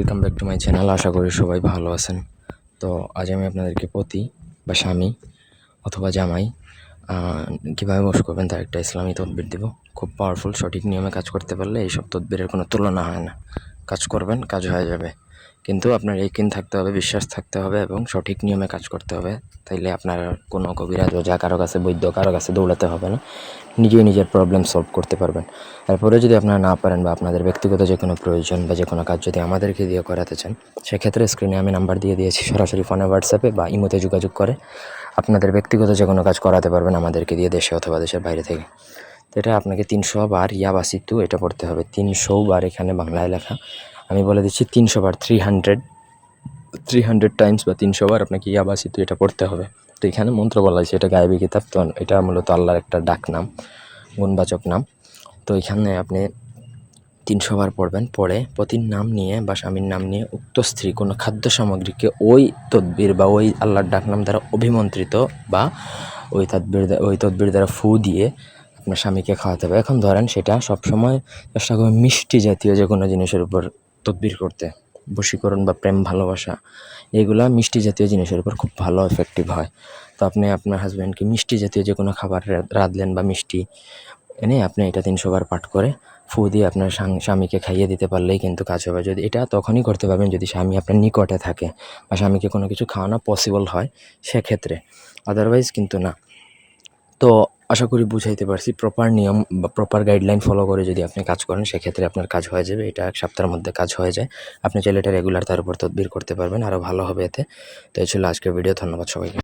Welcome back to my channel. আশা করি সবাই ভালো আছেন। তো আজ আমি আপনাদেরকে পতি বা স্বামী অথবা জামাই কীভাবে বশ করবেন তার একটা ইসলামী তদবির দেব। খুব পাওয়ারফুল, সঠিক নিয়মে কাজ করতে পারলে এইসব তদবিরের কোনো তুলনা হয় না। কাজ করবেন, কাজ হয়ে যাবে, কিন্তু আপনার ইকিন থাকতে হবে, বিশ্বাস থাকতে হবে এবং সঠিক নিয়মে কাজ করতে হবে। তাইলে আপনার কোনো কবিরাজ ওঝা কারো কাছে, বৈদ্য কারো কাছে দৌড়াতে হবে না, নিজেই নিজের প্রবলেম সলভ করতে পারবেন। এরপরে যদি আপনারা না পারেন বা আপনাদের ব্যক্তিগত যে কোনো প্রয়োজন বা যে কোনো কাজ যদি আমাদেরকে দিয়ে করাতে চান, সেক্ষেত্রে স্ক্রিনে আমি নাম্বার দিয়ে দিয়েছি, সরাসরি ফোনে, হোয়াটসঅ্যাপে বা ইমোতে যোগাযোগ করে আপনাদের ব্যক্তিগত যে কোনো কাজ করাতে পারবেন আমাদেরকে দিয়ে, দেশে অথবা দেশের বাইরে থেকে। তো এটা আপনাকে 300 বার ইয়াবাসিতু এটা পড়তে হবে। 300 বার এখানে বাংলায় লেখা, আমি বলে দিচ্ছি 300 বার, 300 টাইমস বা 300 বার আপনাকে ইয়াবাসিতু এটা পড়তে হবে। তো এখানে মন্ত্র বলা হয়েছে, এটা গায়েবী কিতাব, তো এটা মূলত আল্লাহর একটা ডাক নাম, গুণবাচক নাম। তো এখানে আপনি 300 বার পড়বেন, পড়ে পতির নাম নিয়ে বা স্বামীর নাম নিয়ে উক্ত স্ত্রী কোনো খাদ্য সামগ্রীকে ওই তদবির বা ওই আল্লাহর ডাক নাম দ্বারা অভিমন্ত্রিত বা ওই তদবির দ্বারা ফু দিয়ে আপনার স্বামীকে খাওয়াতে হবে। এখন ধরেন সেটা সবসময় চেষ্টা করবেন মিষ্টি জাতীয় যে কোনো জিনিসের উপর তদবির করতে। বশীকরণ বা প্রেম, ভালোবাসা, এগুলা মিষ্টি জাতীয় জিনিসের উপর খুব ভালো এফেক্টিভ হয়। তো আপনি আপনার হাজব্যান্ডকে মিষ্টি জাতীয় যে কোনো খাবার রাঁধলেন বা মিষ্টি এনে আপনি এটা 300 বার পাঠ করে ফু দিয়ে আপনার স্বামীকে খাইয়ে দিতে পারলেই কিন্তু কাজ হবে। যদি এটা তখনই করতে পারবেন যদি স্বামী আপনার নিকটে থাকে বা স্বামীকে কোনো কিছু খাওয়ানো পসিবল হয়, সেক্ষেত্রে, আদারওয়াইজ কিন্তু না। তো আশা করি বুঝাইতে পারছি। প্রপার নিয়ম বা প্রপার গাইডলাইন ফলো করে যদি আপনি কাজ করেন, সেক্ষেত্রে আপনার কাজ হয়ে যাবে। এটা 1 সপ্তাহের মধ্যে কাজ হয়ে যায়। আপনি চাইলে এটা রেগুলার তার উপর তদবির করতে পারবেন, আরও ভালো হবে এতে। তো এই ছিল আজকের ভিডিও। ধন্যবাদ সবাইকে।